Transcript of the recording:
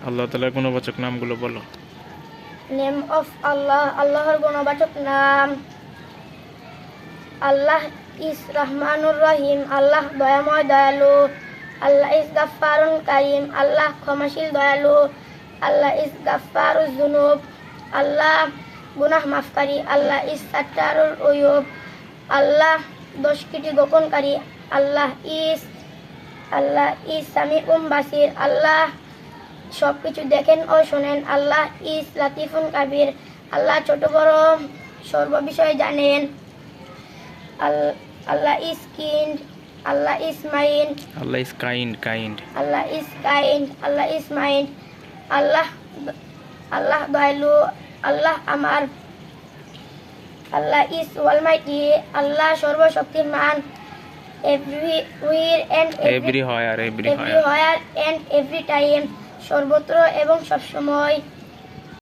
আল্লাহ তাআলার গুণবাচক নামগুলো বলো। নেম অফ আল্লাহ, আল্লাহর গুণবাচক নাম। আল্লাহ ইজ রহমানুর রহিম, আল্লাহ দয়াময় দয়ালু। আল্লাহ ইজ গাফফারুন কারিম, আল্লাহ ক্ষমাশীল দয়ালু। আল্লাহ ইজ গাফফারুজ যুনুব, আল্লাহ গুনাহ মাফকারী। আল্লাহ ইজ সাত্তারুল উয়ুব, আল্লাহ দোষকৃতি গোপনকারী। আল্লাহ ইজ সামিউম বাসির, আল্লাহ সবকিছু দেখেন ও শোনেন। আল্লাহ ইজ লাতিফুন কাবির, আল্লাহ ছোট বড় সর্ব বিষয় জানেন। Allah is kind, Allah is mind, Allah is kind. Allah is kind, Allah is mind. Allah দয়ালু, আল্লাহ আমার। আল্লাহ ইজ অলমাইটি, আল্লাহ সর্বশক্তিমান। এভরিওয়্যার এন্ড এভরি টাইম, সর্বত্র এবং সবসময়।